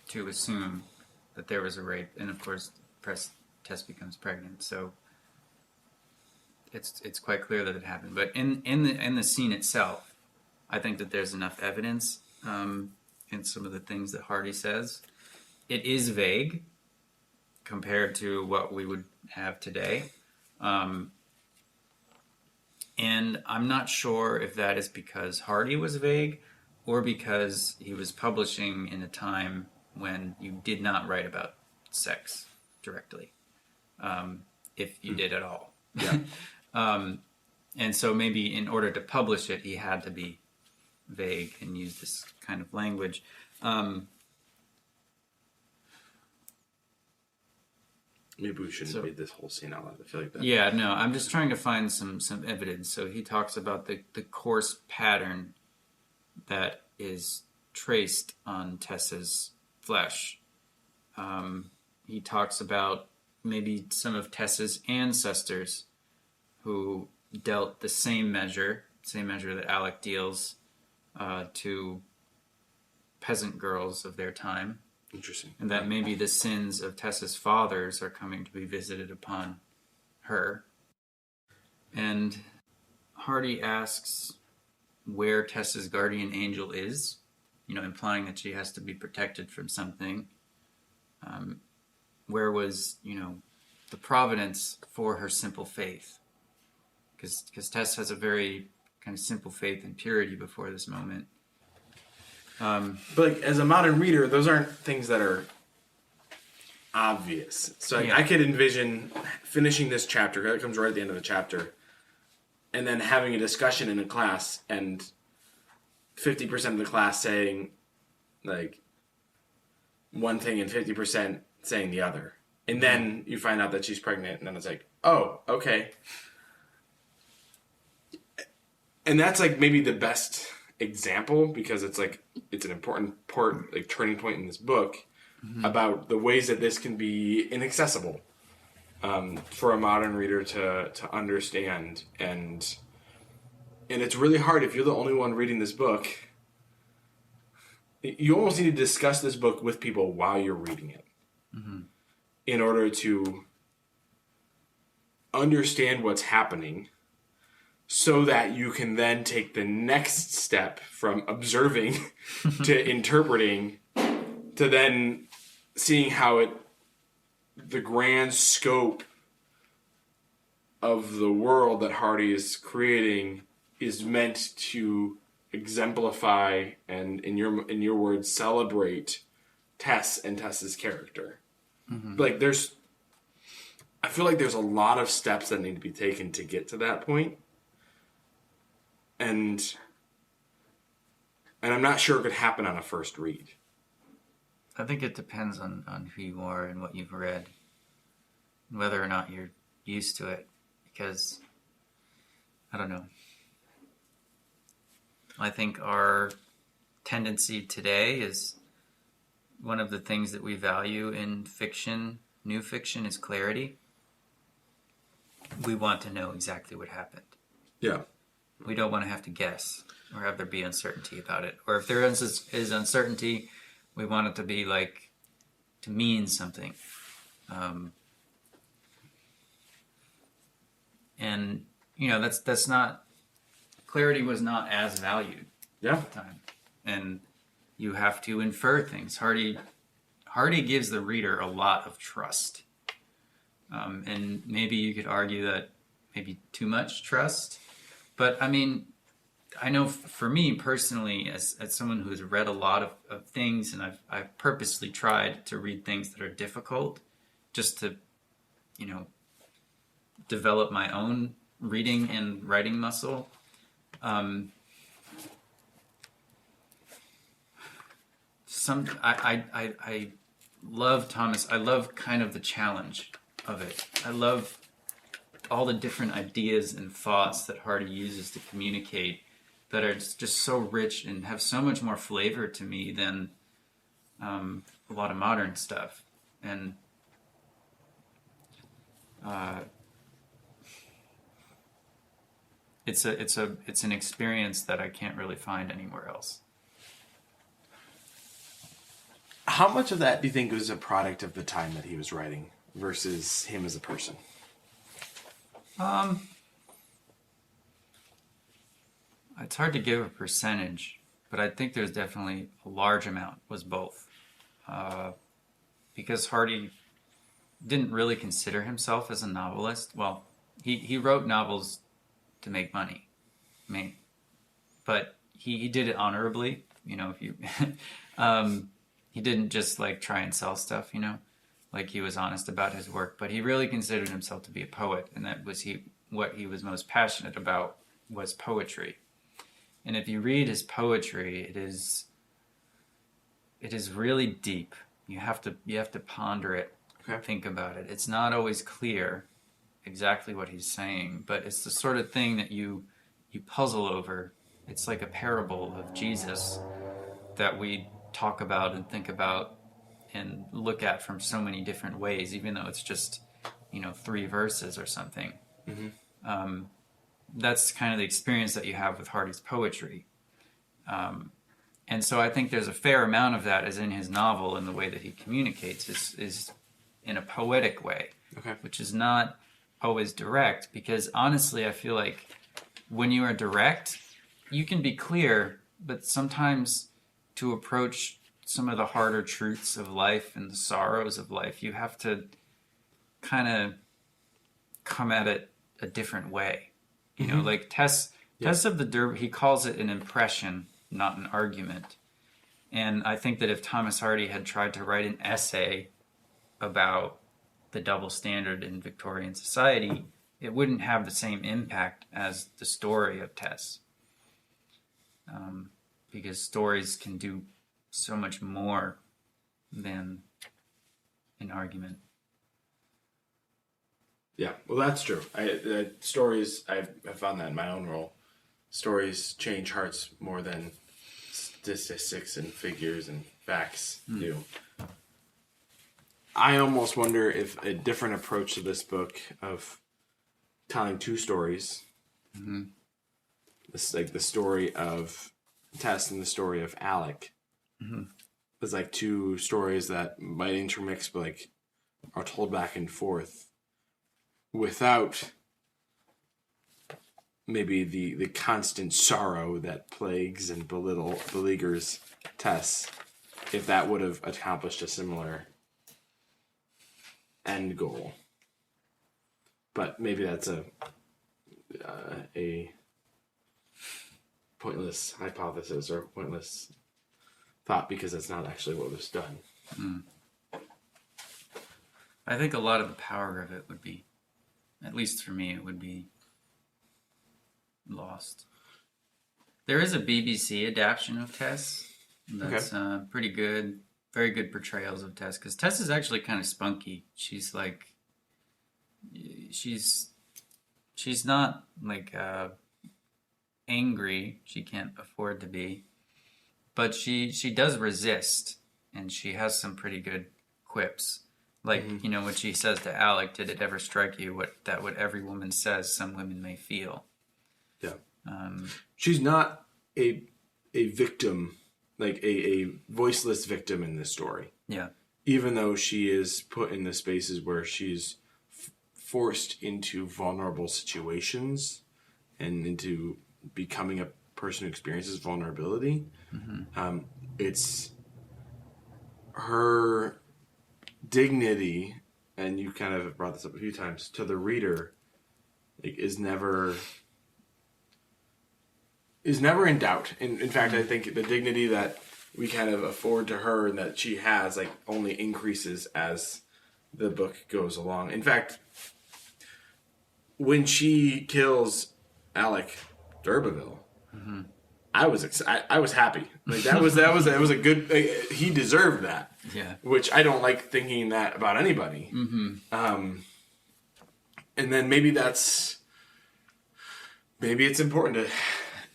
to assume that there was a rape, and of course, Tess becomes pregnant, so it's quite clear that it happened. But in the scene itself, I think that there's enough evidence in some of the things that Hardy says. It is vague compared to what we would have today. And I'm not sure if that is because Hardy was vague or because he was publishing in a time when you did not write about sex directly, if you did at all. Yeah. And so maybe in order to publish it, he had to be vague and use this kind of language. Maybe we shouldn't read this whole scene out loud. I feel like that. Yeah, no, I'm just trying to find some evidence. So he talks about the coarse pattern that is traced on Tess's flesh. He talks about maybe some of Tess's ancestors who dealt the same measure that Alec deals to peasant girls of their time. Interesting. And that maybe the sins of Tess's fathers are coming to be visited upon her. And Hardy asks where Tess's guardian angel is, implying that she has to be protected from something. Where was, the providence for her simple faith? Because Tess has a very kind of simple faith and purity before this moment. But as a modern reader, those aren't things that are obvious. So I could envision finishing this chapter, that comes right at the end of the chapter, and then having a discussion in a class, and 50% of the class saying, like, one thing and 50% saying the other. And then you find out that she's pregnant, and then it's like, oh, okay. And that's, like, maybe the best example, because it's an important turning point in this book about the ways that this can be inaccessible for a modern reader to understand, and it's really hard if you're the only one reading this book. You almost need to discuss this book with people while you're reading it in order to understand what's happening, so that you can then take the next step from observing to interpreting to then seeing how the grand scope of the world that Hardy is creating is meant to exemplify and, in your words, celebrate Tess and Tess's character. Like, I feel like there's a lot of steps that need to be taken to get to that point. And I'm not sure it could happen on a first read. I think it depends on who you are and what you've read, and whether or not you're used to it. Because, I don't know. I think our tendency today is one of the things that we value in fiction, new fiction, is clarity. We want to know exactly what happened. Yeah. We don't want to have to guess or have there be uncertainty about it. Or if there is uncertainty, we want it to be to mean something. And, that's not, clarity was not as valued at the time. And you have to infer things. Hardy gives the reader a lot of trust. And maybe you could argue that maybe too much trust. But, I know for me personally, as someone who's read a lot of things, and I've purposely tried to read things that are difficult just to, develop my own reading and writing muscle. I love Thomas. I love kind of the challenge of it. I love all the different ideas and thoughts that Hardy uses to communicate that are just so rich and have so much more flavor to me than a lot of modern stuff. And it's an experience that I can't really find anywhere else. How much of that do you think was a product of the time that he was writing versus him as a person? It's hard to give a percentage, but I think there's definitely a large amount was both. Because Hardy didn't really consider himself as a novelist. Well, he wrote novels to make money, but he did it honorably. You know, if you he didn't just like try and sell stuff. You know, like he was honest about his work. But he really considered himself to be a poet, and that was what he was most passionate about was poetry. And if you read his poetry, it is really deep. You have to ponder it, think about it. It's not always clear exactly what he's saying, but it's the sort of thing that you puzzle over. It's like a parable of Jesus that we talk about and think about and look at from so many different ways, even though it's just 3 verses or something. Mm-hmm. That's kind of the experience that you have with Hardy's poetry. And so I think there's a fair amount of that is in his novel, and the way that he communicates is in a poetic way, which is not always direct, because honestly I feel like when you are direct, you can be clear, but sometimes to approach some of the harder truths of life and the sorrows of life, you have to kind of come at it a different way. You know, like Tess of the Derby, he calls it an impression, not an argument. And I think that if Thomas Hardy had tried to write an essay about the double standard in Victorian society, it wouldn't have the same impact as the story of Tess. Because stories can do so much more than an argument. Yeah, well, that's true. Stories, I've found that in my own role. Stories change hearts more than statistics and figures and facts do. I almost wonder if a different approach to this book of telling 2 stories, this like the story of Tess and the story of Alec, is like 2 stories that might intermix, but like are told back and forth without maybe the constant sorrow that plagues and beleaguers Tess, if that would have accomplished a similar end goal. But maybe that's a pointless hypothesis or pointless thought, because that's not actually what was done. I think a lot of the power of it would be, at least for me, it would be lost. There is a BBC adaptation of Tess that's pretty good, very good portrayals of Tess, because Tess is actually kind of spunky. She's like, she's not like angry. She can't afford to be, but she does resist, and she has some pretty good quips. Like, what she says to Alec, did it ever strike you what every woman says some women may feel? Yeah. She's not a victim, like a voiceless victim in this story. Yeah. Even though she is put in the spaces where she's forced into vulnerable situations and into becoming a person who experiences vulnerability, it's her dignity, and you kind of brought this up a few times, to the reader, like, is never in doubt. In fact, I think the dignity that we kind of afford to her and that she has, like, only increases as the book goes along. In fact, when she kills Alec d'Urberville, I was happy. Like that was a good. He deserved that. Yeah. Which I don't like thinking that about anybody. Mm-hmm. And then maybe it's important to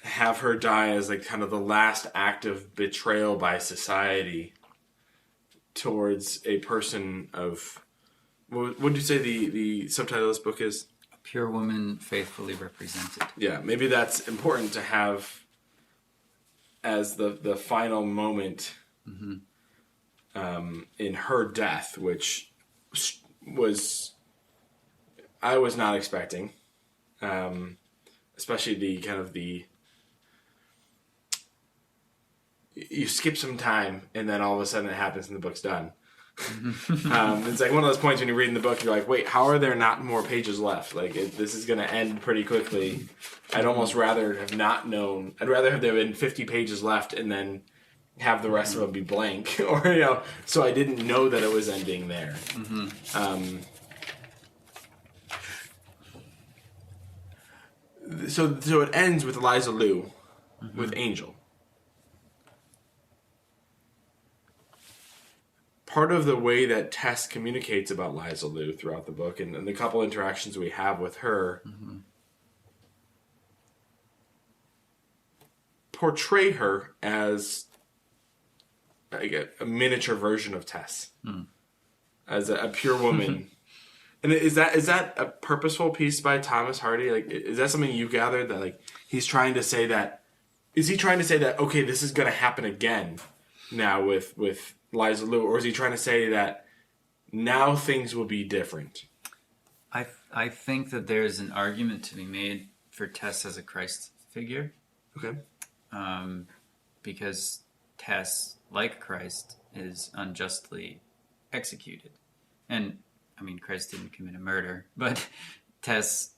have her die as like kind of the last act of betrayal by society towards a person of. What did you say the subtitle of this book is? A pure woman faithfully represented. Yeah, maybe that's important to have as the final moment in her death, which was I was not expecting, especially you skip some time and then all of a sudden it happens and the book's done. It's like one of those points when you're reading the book, you're like, wait, how are there not more pages left? Like, this is going to end pretty quickly. I'd almost rather have not known. I'd rather have there been 50 pages left and then have the rest of them be blank. Or, so I didn't know that it was ending there. So it ends with Eliza Lou, with Angel. Part of the way that Tess communicates about Liza Lou throughout the book and the couple interactions we have with her portray her as like a miniature version of Tess. As a pure woman. And is that a purposeful piece by Thomas Hardy? Like, is that something you gathered that like he's trying to say that? Is he trying to say that okay, this is going to happen again now with Liza Lou, or is he trying to say that now things will be different? I think that there's an argument to be made for Tess as a Christ figure. Okay. Because Tess, like Christ, is unjustly executed. And, I mean, Christ didn't commit a murder, but Tess,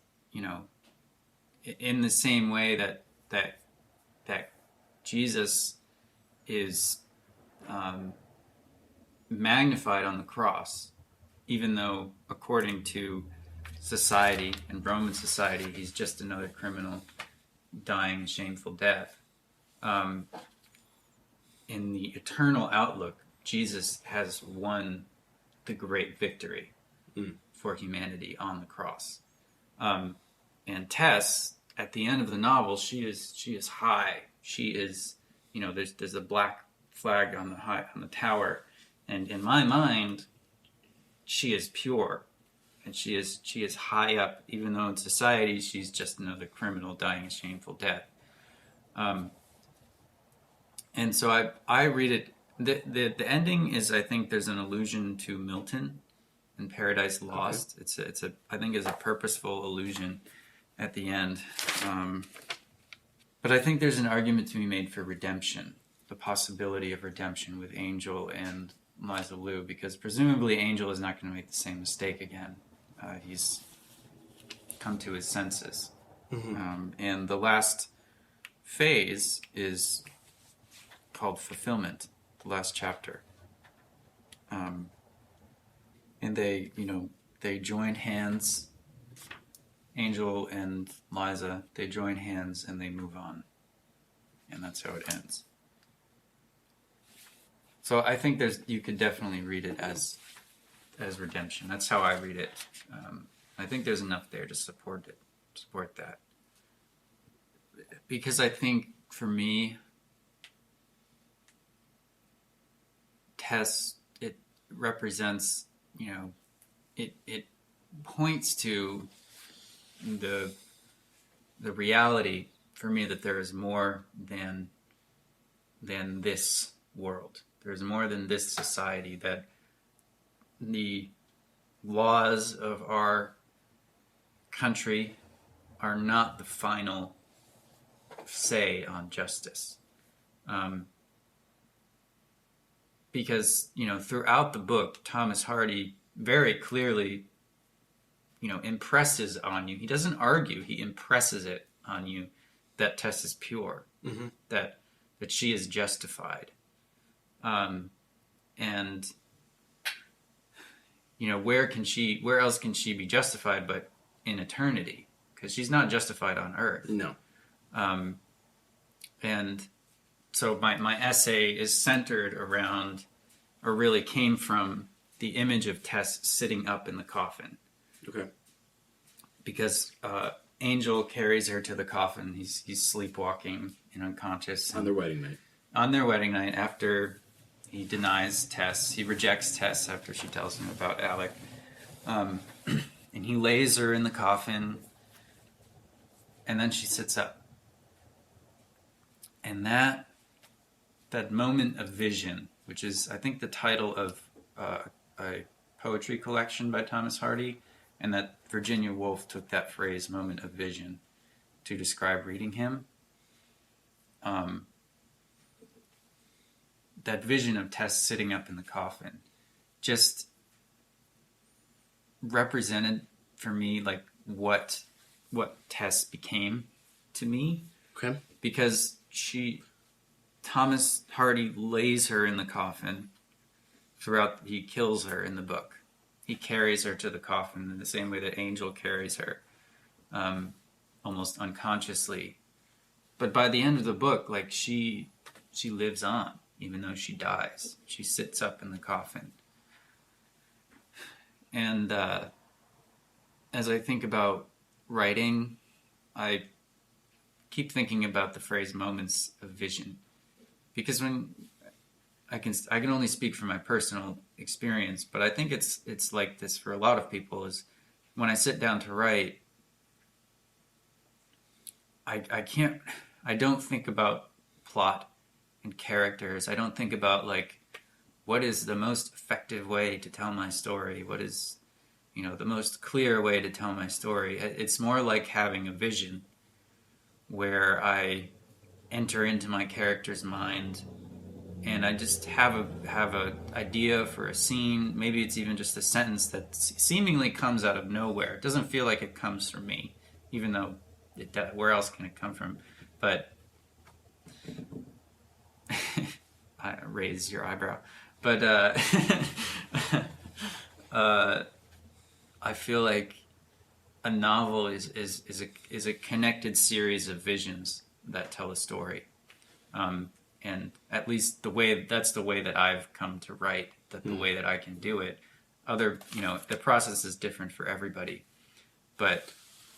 in the same way that Jesus is magnified on the cross, even though according to society and Roman society he's just another criminal dying a shameful death. In the eternal outlook, Jesus has won the great victory for humanity on the cross. And Tess, at the end of the novel, she is high. She is, there's a black flag on the tower. And in my mind, she is pure, and she is high up, even though in society she's just another criminal dying a shameful death. And so I read it. The ending is, I think there's an allusion to Milton in Paradise Lost. Okay. I think is a purposeful allusion at the end. But I think there's an argument to be made for redemption, the possibility of redemption with Angel and Liza Lou, because presumably Angel is not going to make the same mistake again. He's come to his senses. And the last phase is called fulfillment, the last chapter. And they join hands, Angel and Liza, they join hands and they move on. And that's how it ends. So I think you could definitely read it as redemption. That's how I read it. I think there's enough there to support that. Because I think for me, Tess, it represents, it points to the reality for me that there is more than this world. There's more than this society, that the laws of our country are not the final say on justice. Because, throughout the book, Thomas Hardy very clearly, impresses on you. He doesn't argue, he impresses it on you that Tess is pure, that she is justified. And where else can she be justified but in eternity? Because she's not justified on earth. No. And so my essay is centered around, or really came from, the image of Tess sitting up in the coffin. Okay. Because Angel carries her to the coffin. He's sleepwalking and unconscious. On their wedding night. On their wedding night, after he denies Tess, he rejects Tess after she tells him about Alec. And he lays her in the coffin, and then she sits up. And that moment of vision, which is, I think, the title of a poetry collection by Thomas Hardy, and that Virginia Woolf took that phrase, moment of vision, to describe reading him. That vision of Tess sitting up in the coffin just represented for me like what Tess became to me. Okay. Because Thomas Hardy lays her in the coffin throughout. He kills her in the book. He carries her to the coffin in the same way that Angel carries her, almost unconsciously. But by the end of the book, like she lives on, even though she dies. She sits up in the coffin. And as I think about writing, I keep thinking about the phrase "moments of vision," because when I can only speak from my personal experience, but I think it's like this for a lot of people. Is when I sit down to write, I don't think about plot and characters. I don't think about like what is the most effective way to tell my story. What is the most clear way to tell my story. It's more like having a vision where I enter into my character's mind and I just have a idea for a scene. Maybe it's even just a sentence that seemingly comes out of nowhere. It doesn't feel like it comes from me, even though where else can it come from? But I raise your eyebrow. But I feel like a novel is a connected series of visions that tell a story, and at least that's the way that I've come to write. That the way that I can do it. The process is different for everybody, but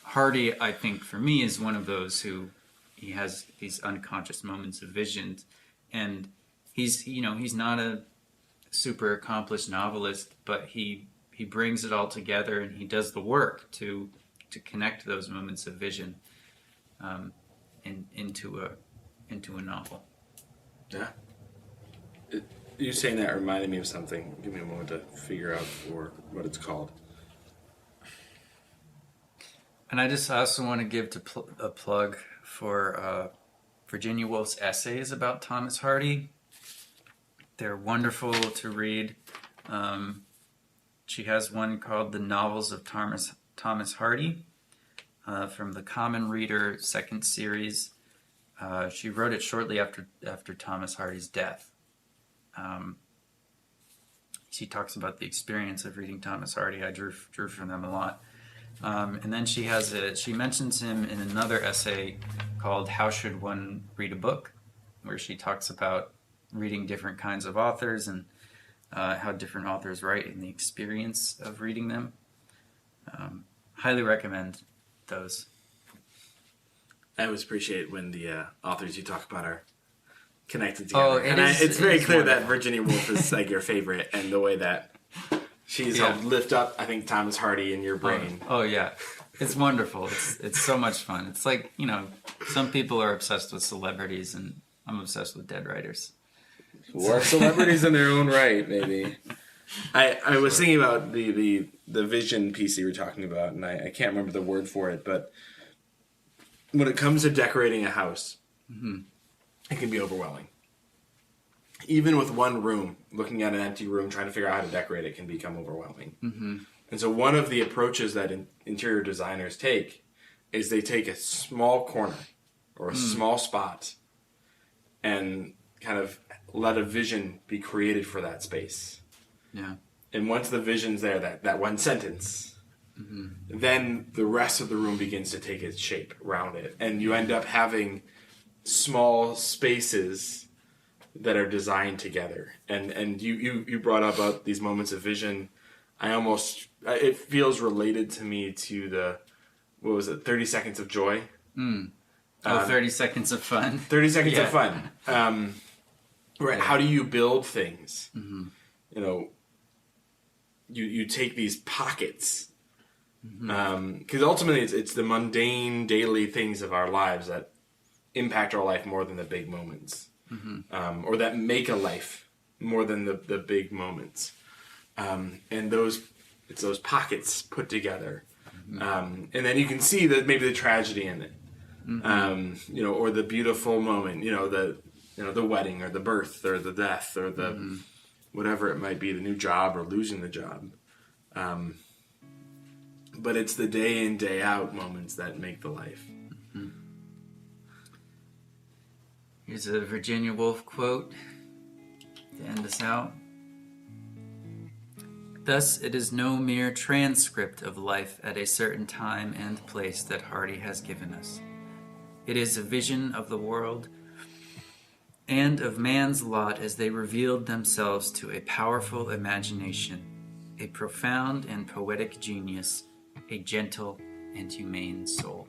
Hardy, I think, for me, is one of those who he has these unconscious moments of vision, and he's not a super accomplished novelist, but he brings it all together and he does the work to connect those moments of vision into a novel. Yeah. You saying that reminded me of something. Give me a moment to figure out what it's called. And I also want to give a plug for Virginia Woolf's essays about Thomas Hardy. They're wonderful to read. She has one called The Novels of Thomas Hardy from the Common Reader second series. She wrote it shortly after Thomas Hardy's death. She talks about the experience of reading Thomas Hardy. I drew from them a lot. And then she mentions him in another essay called How Should One Read a Book, where she talks about reading different kinds of authors and how different authors write and the experience of reading them. Highly recommend those. I always appreciate when the authors you talk about are connected together. Oh, it's very clear wonderful. that Virginia Woolf is like your favorite, and the way that she's helped lift up, I think, Thomas Hardy in your brain. Oh yeah, it's wonderful. It's so much fun. It's like, some people are obsessed with celebrities, and I'm obsessed with dead writers. Or celebrities in their own right, maybe. I was thinking about the vision piece you were talking about, and I can't remember the word for it, but when it comes to decorating a house, it can be overwhelming. Even with one room, looking at an empty room, trying to figure out how to decorate it can become overwhelming. Mm-hmm. And so one of the approaches that interior designers take is they take a small corner or a small spot and kind of let a vision be created for that space. Yeah. And once the vision's there, that one sentence, then the rest of the room begins to take its shape around it. And you end up having small spaces that are designed together. And you brought up about these moments of vision. It feels related to me to the, 30 Seconds of Joy? 30 Seconds of Fun. 30 Seconds of Fun. Right. How do you build things? Mm-hmm. You know, you take these pockets. Because ultimately it's the mundane daily things of our lives that impact our life more than the big moments. Mm-hmm. Or that make a life more than the big moments. And it's those pockets put together. Mm-hmm. And then you can see that maybe the tragedy in it. Mm-hmm. Or the beautiful moment, the wedding or the birth or the death or the whatever it might be, the new job or losing the job. But it's the day in, day out moments that make the life. Mm-hmm. Here's a Virginia Woolf quote to end us out. Thus, it is no mere transcript of life at a certain time and place that Hardy has given us. It is a vision of the world and of man's lot as they revealed themselves to a powerful imagination, a profound and poetic genius, a gentle and humane soul.